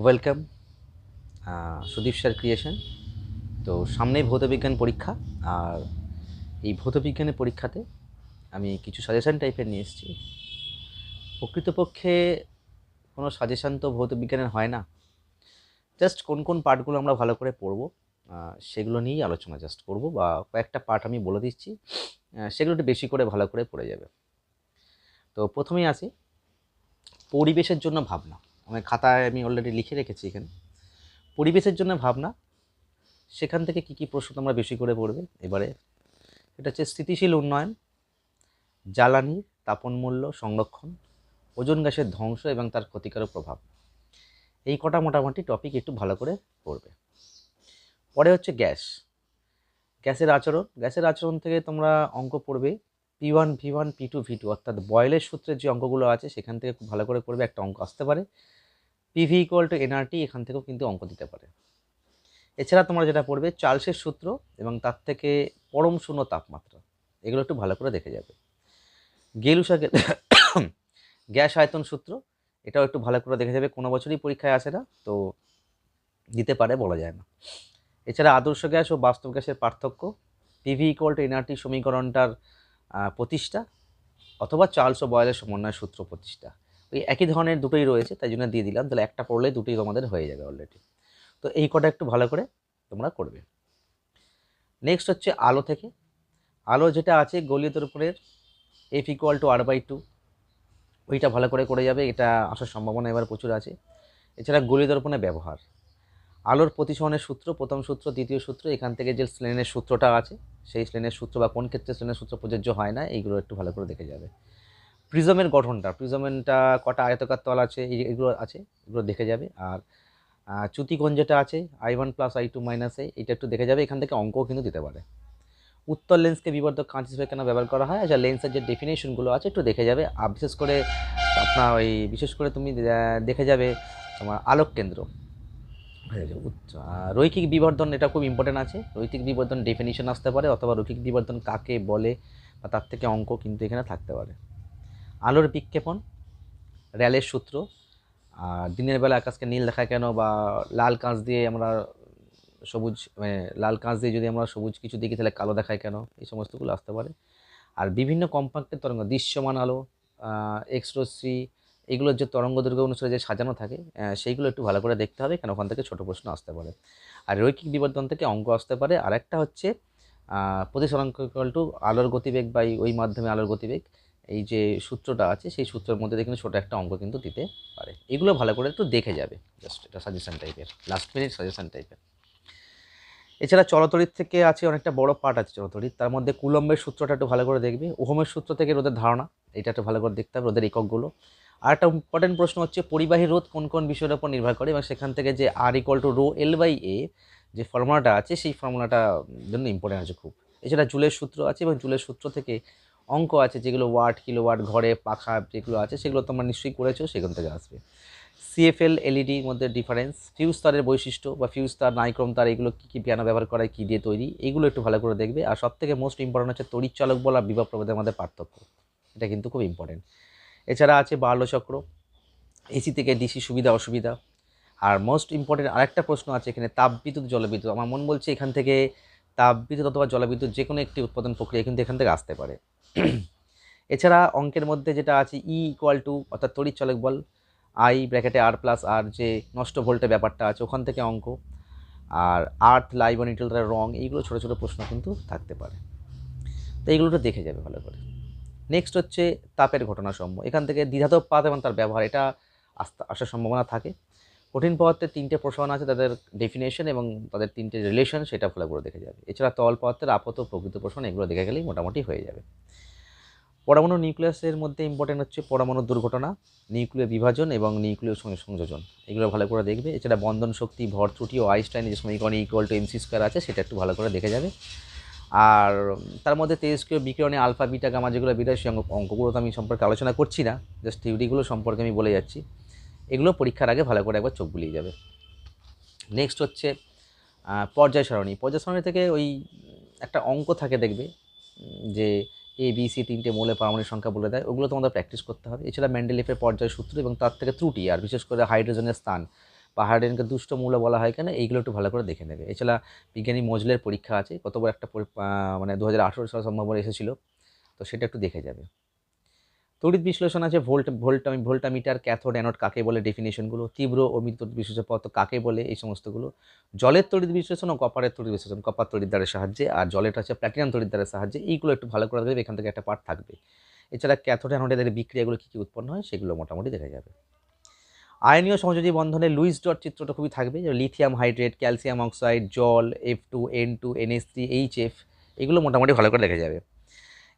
Welcome Sudip sir creation. তো সামনেই ভৌতবিজ্ঞান পরীক্ষা, আর এই ভৌতবিজ্ঞানের পরীক্ষাতে আমি কিছু সাজেশান টাইপের নিয়ে এসেছি। প্রকৃতপক্ষে কোনো সাজেশান তো ভৌতবিজ্ঞানের হয় না, জাস্ট কোন কোন পার্টগুলো আমরা ভালো করে পড়বো সেগুলো নিয়েই আলোচনা জাস্ট করব, বা কয়েকটা পার্ট আমি বলে দিচ্ছি, সেগুলো একটু বেশি করে ভালো করে পড়ে যাবে। তো প্রথমেই আসি পরিবেশের জন্য ভাবনা। আমার খাতায় আমি অলরেডি লিখে রেখেছি এখানে পরিবেশের জন্য ভাবনা। সেখান থেকে কী কী প্রশ্ন তোমরা বেশি করে পড়বে এবারে, এটা হচ্ছে স্থিতিশীল উন্নয়ন, জ্বালানি, তাপন মূল্য সংরক্ষণ, ওজোন গ্যাসের ধ্বংস এবং তার ক্ষতিকারক প্রভাব। এই কটা মোটামুটি টপিক একটু ভালো করে পড়বে। পরে হচ্ছে গ্যাসের আচরণ থেকে তোমরা অঙ্ক পড়বে P1 V1 P2 V2, অর্থাৎ বয়েলের সূত্রের যে অঙ্কগুলো আছে সেখান থেকে খুব ভালো করে পড়বে। একটা অঙ্ক আসতে পারে PV = nRT, এখান থেকেও কিন্তু অঙ্ক দিতে পারে। এছাড়া তোমরা যেটা পড়বে চার্লসের সূত্র এবং তার থেকে পরম শূন্য তাপমাত্রা, এগুলো একটু ভালো করে দেখে যাবে। গেলুসাকের গ্যাস আয়তন সূত্র, এটাও একটু ভালো করে দেখে যাবে। কোনো বছরই পরীক্ষায় আসে না, তো দিতে পারে বলা যায় না। এছাড়া আদর্শ গ্যাস ও বাস্তব গ্যাসের পার্থক্য, পিভি = nRT সমীকরণটার প্রতিষ্ঠা, অথবা চার্লস ও বয়েলের সমন্বয় সূত্র প্রতিষ্ঠা। ওই একই ধরনের দুটোই রয়েছে, তাই জন্য দিয়ে দিলাম, তাহলে একটা পড়লে দুটোই তোমাদের হয়ে যাবে অলরেডি। তো এই কটা একটু ভালো করে তোমরা করবে। নেক্সট হচ্ছে আলো থেকে। আলো যেটা আছে গোলীয় দর্পণের F = R/2, ওইটা ভালো করে করে যাবে, এটা আসার সম্ভাবনা এবার প্রচুর আছে। এছাড়া গোলীয় দর্পণের ব্যবহার, আলোর প্রতিসরণের সূত্র, প্রথম সূত্র, দ্বিতীয় সূত্র, এখান থেকে যে স্লেনের সূত্রটা আছে সেই স্লেনের সূত্র বা কোন ক্ষেত্রে স্লেনের সূত্র প্রযোজ্য হয় না, এইগুলো একটু ভালো করে দেখে যাবে। প্রিজমের গঠনটা, প্রিজমেরটা কটা আয়তাকার তল আছে, এগুলো আছে, এগুলো দেখে যাবে। আর চ্যুতিকোণ যেটা আছে I1 + I2 - A, এটা একটু দেখে যাবে, এখান থেকে অঙ্কও কিন্তু দিতে পারে। উত্তল লেন্সকে বিবর্ধক কাঁচ হিসেবে কেন ব্যবহার করা হয়, আচ্ছা লেন্সের যে ডেফিনেশনগুলো আছে একটু দেখে যাবে। আর বিশেষ করে তুমি দেখে যাবে তোমার আলোক কেন্দ্র। রৈখিক বিবর্ধন, এটা খুব ইম্পর্টেন্ট আছে। রৈখিক বিবর্ধন ডেফিনিশন আসতে পারে, অথবা রৈখিক বিবর্ধন কাকে বলে বা তার থেকে অঙ্ক কিন্তু এখানে থাকতে পারে। আলোর বিক্ষেপণ, র্যালের সূত্র, আর দিনের বেলা আকাশকে নীল দেখায় কেন, বা লাল কাঁচ দিয়ে আমরা সবুজ, লাল কাঁচ দিয়ে যদি আমরা সবুজ কিছু দেখি তাহলে কালো দেখায় কেন, এই সমস্তগুলো আসতে পারে। আর বিভিন্ন কম্পাঙ্কের তরঙ্গ, দৃশ্যমান আলো, এক্স রশ্মি, এগুলোর যে তরঙ্গ দৈর্ঘ্য অনুসারে যে সাজানো থাকে, সেইগুলো একটু ভালো করে দেখতে হবে, কেন ওখান থেকে ছোটো প্রশ্ন আসতে পারে। আর রৈখিক বিবর্ধন থেকে অঙ্ক আসতে পারে। আর একটা হচ্ছে প্রতিসরাঙ্ক = আলোর গতিবেগ বা ওই মাধ্যমে আলোর গতিবেগ, এই যে সূত্রটা আছে সেই সূত্রের মধ্যে দিয়ে কিন্তু ছোটো একটা অঙ্ক কিন্তু দিতে পারে। এগুলো ভালো করে একটু দেখে যাবে, জাস্ট এটা সাজেশন টাইপের, লাস্ট মিনিট সাজেশন টাইপের। এছাড়া চলতড়িৎ থেকে আছে অনেকটা বড় পার্ট আছে চলতড়িৎ, তার মধ্যে কুলম্বের সূত্রটা একটু ভালো করে দেখবে। ওহমের সূত্র থেকে রোদের ধারণা, এটা একটু ভালো করে দেখতে হবে, রোদের এককগুলো। আর একটা ইম্পর্টেন্ট প্রশ্ন হচ্ছে পরিবাহী রোধ কোন কোন বিষয়ের উপর নির্ভর করে, এবং সেখান থেকে যে R = ρL/A যে ফর্মুলাটা আছে সেই ফর্মুলাটা জন্য ইম্পর্টেন্ট আছে খুব। এছাড়া জুলের সূত্র আছে, এবং জুলের সূত্র থেকে অঙ্ক আছে যেগুলো ওয়াট, কিলোওয়াট, ঘরে পাখা যেগুলো আছে সেগুলো তোমরা নিশ্চয়ই করেছো, সেখান থেকে আসবে। CFL এলইডির মধ্যে ডিফারেন্স, ফিউজ তারের বৈশিষ্ট্য বা ফিউজ তার, নাইক্রোম তার, এগুলো কী কী কেন ব্যবহার করা হয়, কী দিয়ে তৈরি, এইগুলো একটু ভালো করে দেখবে। আর সবথেকে মোস্ট ইম্পর্টেন্ট হচ্ছে তড়িৎ চালক বল আর বিভব প্রভেদের মধ্যে পার্থক্য, এটা কিন্তু খুব ইম্পর্টেন্ট। এছাড়া আছে বার্লো চক্র, এসি থেকে ডিসি সুবিধা অসুবিধা। আর মোস্ট ইম্পর্টেন্ট আরেকটা প্রশ্ন আছে এখানে, তাপবিদ্যুৎ জলবিদ্যুৎ। আমার মন বলছে এখান থেকে তাপবিদ্যুৎ অথবা জলবিদ্যুৎ যে কোনো একটি উৎপাদন প্রক্রিয়া কিন্তু এখান থেকে আসতে পারে। এছাড়া অঙ্কের মধ্যে যেটা আছে E= অর্থাৎ তড়িৎ চালক বল I (R+R) যে নষ্ট ভোল্টের ব্যাপারটা আছে ওখান থেকে অঙ্ক। আর আর্থ, লাইভ ও নিউট্রাল তারের রং, এইগুলো ছোটো ছোটো প্রশ্ন কিন্তু থাকতে পারে। তো এইগুলোটা দেখে যাবে ভালো করে। নেক্সট হচ্ছে তাপের ঘটনাসমূহ, এখান থেকে দ্বিধাতব পাত এবং তার ব্যবহার, এটা আসার সম্ভাবনা থাকে। কঠিন পদার্থের 3টে প্রসারণ আছে, তাদের ডেফিনেশন এবং তাদের 3টে রিলেশন, সেটা ভালো করে দেখে যাবে। এছাড়া তরল পদার্থের আপত ও প্রকৃত প্রসারণ, এগুলো দেখে গেলেই মোটামুটি হয়ে যাবে। পরমাণু নিউক্লিয়াসের মধ্যে ইম্পর্টেন্ট হচ্ছে পরমাণুর দুর্ঘটনা, নিউক্লিয় বিভাজন এবং নিউক্লিয় সংযোজন, এগুলো ভালো করে দেখবে। এছাড়া বন্ধন শক্তি, ভর ত্রুটি ও আইনস্টাইনের যে সমীকরণ E = mc² আছে সেটা একটু ভালো করে দেখে যাবে। আর তার মধ্যে তেজস্ক্রিয় বিকিরণে আলফা, বিটা, গামা যেগুলো বিটা, সেই অঙ্কগুলো তো আমি সম্পর্কে আলোচনা করছি না, জাস্ট থিওরিগুলো সম্পর্কে আমি বলে যাচ্ছি। এগুলো পরীক্ষার আগে ভালো করে একবার চোখ বুলিয়ে যাবে। নেক্সট হচ্ছে পর্যায় সারণী থেকে ওই একটা অঙ্ক থাকে দেখবে, যে ABC 3টে মৌলের পারমাণবিক সংখ্যা বলে দেয়, ওগুলো তোমাদের প্র্যাকটিস করতে হবে। এছাড়া মেন্ডেলিফের পর্যায় সূত্র এবং তার থেকে ত্রুটি, আর বিশেষ করে হাইড্রোজেনের স্থান পাহাড়েনকে দুষ্ট মূল্য বলা হয় কেন, এইগুলো একটু ভালো করে দেখে নেবে। এছাড়া বিজ্ঞানী মজলের পরীক্ষা আছে, কত বড় একটা মানে 2018 সালে সম্ভব এসেছিল, তো সেটা একটু দেখে যাবে। তড়িৎ বিশ্লেষণ আছে, ভোল্টামিটার, ক্যাথোড, অ্যানোড কাকে বলে, ডেফিনেশনগুলো, তীব্র ও মৃদু তড়িৎ বিশ্লেষণ পদার্থ কাকে বলে, এই সমস্তগুলো। জলের তড়িৎ বিশ্লেষণ ও কপারের তড়িৎ বিশ্লেষণ, কপার তড়িৎদ্বারের সাহায্যে, আর জলের হচ্ছে প্ল্যাটিনাম তড়িৎদ্বারের সাহায্যে, এইগুলো একটু ভালো করে দেবে, এখান থেকে একটা পার্ট থাকবে। এছাড়া ক্যাথোড অ্যানোডের বিক্রিয়াগুলো কী কী উৎপন্ন হয় সেগুলো মোটামুটি দেখা যাবে। আয়নীয় সংযোজী বন্ধনে লুইস ডট চিত্রটা খুবই থাকবে, যে লিথিয়াম হাইড্রেট, ক্যালসিয়াম অক্সাইড, জল, F2N2 NH3 HF, এগুলো মোটামুটি ভালো করে দেখা যাবে।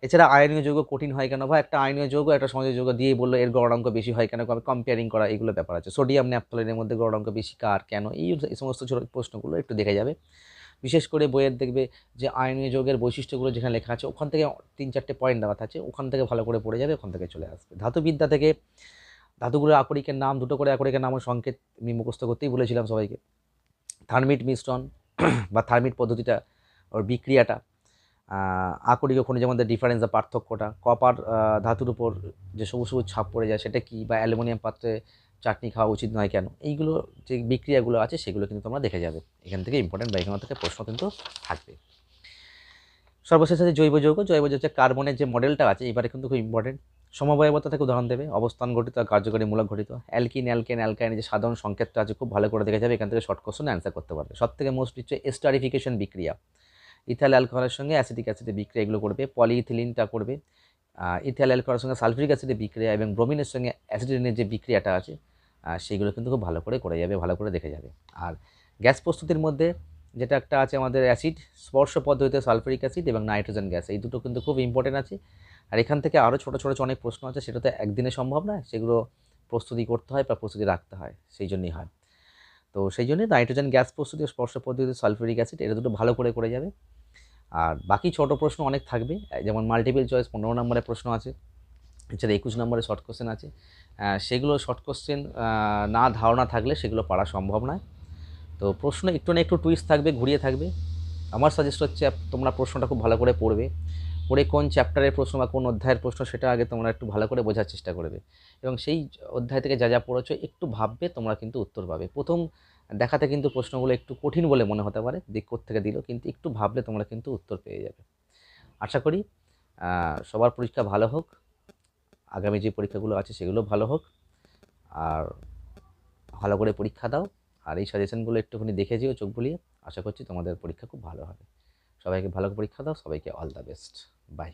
এছাড়া আয়নীয় যৌগ কঠিন হয় কেন, বা একটা আয়নীয় যৌগ একটা সংযোজী যৌগ দিয়ে বললো এর গলনাঙ্ক বেশি হয় কেন, কম্পেয়ারিং করা, এগুলো ব্যাপার আছে। সোডিয়াম ন্যাপথলিনের মধ্যে গলনাঙ্ক বেশি কার, কেন, এই সমস্ত ছোট প্রশ্নগুলো একটু দেখে যাবে। বিশেষ করে বইয়ের দেখবে যে আয়নীয় যৌগের বৈশিষ্ট্যগুলো যেখানে লেখা আছে ওখান থেকে 3-4টে পয়েন্ট দেওয়া আছে, ওখান থেকে ভালো করে পড়ে যাবে, ওখান থেকে চলে আসবে। ধাতুবিদ্যা থেকে ধাতুগুলোর আকরিকের নাম, দুটো করে আকরিকের নাম ও সংকেত আমি মুখস্থ করতেই বলেছিলাম সবাইকে। থার্মিট মিশ্রণ বা থার্মিট পদ্ধতিটা, ওর বিক্রিয়াটা, আকরিক ও খনিজের মধ্যে ডিফারেন্স বা পার্থক্যটা, কপার ধাতুর উপর যে সবুজ সবুজ ছাপ পড়ে যায় সেটা কি, বা অ্যালুমিনিয়াম পাত্রে চাটনি খাওয়া উচিত নয় কেন, এইগুলো যে বিক্রিয়াগুলো আছে সেগুলো কিন্তু তোমরা দেখে যাবে। এখান থেকে ইম্পর্টেন্ট বা এখান থেকে প্রশ্ন কিন্তু থাকবে। সর্বশেষ আছে জৈব যৌগ। জৈব যৌগ কার্বনের যে মডেলটা আছে এবারে কিন্তু খুব ইম্পর্টেন্ট। সমবায়বতা থেকে উদাহরণ দেবে, অবস্থান ঘটিত আর কার্যকরী মূলক ঘটিত। অ্যালকিন, অ্যালকেন, অ্যালকাইনের যে সাধারণ সংকেতটা আছে খুব ভালো করে দেখে যাবে, এখান থেকে শর্ট কোশ্চেন অ্যান্সার করতে পারবে। সব থেকে মোস্ট হচ্ছে এস্টারিফিকেশন বিক্রিয়া, ইথাইল অ্যালকোহলের সঙ্গে অ্যাসিটিক অ্যাসিডের বিক্রিয়া এগুলো করবে। পলিইথিলিনটা করবে, ইথাইল অ্যালকোহলের সঙ্গে সালফিউরিক অ্যাসিডের বিক্রিয়া, এবং ব্রোমিনের সঙ্গে অ্যাসিডিনের যে বিক্রিয়াটা আছে সেগুলো কিন্তু খুব ভালো করে যাবে, ভালো করে দেখে যাবে। আর গ্যাস প্রস্তুতির মধ্যে যেটা একটা আছে আমাদের অ্যাসিড স্পর্শ পদ্ধতিতে সালফিউরিক অ্যাসিড এবং নাইট্রোজেন গ্যাস, এই দুটো কিন্তু খুব ইম্পর্টেন্ট আছে। আর এখান থেকে আরও ছোটো ছোটো অনেক প্রশ্ন আছে, সেটা তো একদিনে সম্ভব নয়, সেগুলো প্রস্তুতি করতে হয় বা প্রস্তুতি রাখতে হয়, সেই জন্যই হয়। তো সেই জন্যই নাইট্রোজেন গ্যাস প্রস্তুতি, স্পর্শ পদ্ধতিতে সালফিউরিক অ্যাসিড, এটা দুটো ভালো করে যাবে। আর বাকি ছোট প্রশ্ন অনেক থাকবে, যেমন মাল্টিপল চয়েস 15 নম্বরের প্রশ্ন আছে, এছাড়া 21 নম্বরের শর্ট কোশ্চেন আছে। সেগুলো শর্ট কোশ্চেন না ধারণা থাকলে সেগুলো পড়া সম্ভব নয়। তো প্রশ্ন একটু না একটু টুইস্ট থাকবে, ঘুরিয়ে থাকবে। আমার সাজেস্ট হচ্ছে তোমরা প্রশ্নটা খুব ভালো করে পড়বে, পড়ে কোন চ্যাপ্টারের প্রশ্ন বা কোন অধ্যায়ের প্রশ্ন সেটা আগে তোমরা একটু ভালো করে বোঝার চেষ্টা করবে, এবং সেই অধ্যায় থেকে যা যা পড়েছো একটু ভাববে, তোমরা কিন্তু উত্তর পাবে। প্রথম দেখাতে কিন্তু প্রশ্নগুলো একটু কঠিন বলে মনে হতে পারে, কোত্থেকে দিল, কিন্তু একটু ভাবলে তোমরা কিন্তু উত্তর পেয়ে যাবে। আশা করি সবার পরীক্ষা ভালো হোক, আগামী যে পরীক্ষাগুলো আছে সেগুলো ভালো হোক, আর ভালো করে পরীক্ষা দাও। আর এই সাজেশনগুলো একটুখানি দেখে যেও চোখ বুলিয়ে। আশা করছি তোমাদের পরীক্ষা খুব ভালো হবে। সবাইকে ভালো পরীক্ষা দাও, সবাইকে অল দ্য বেস্ট, বাই।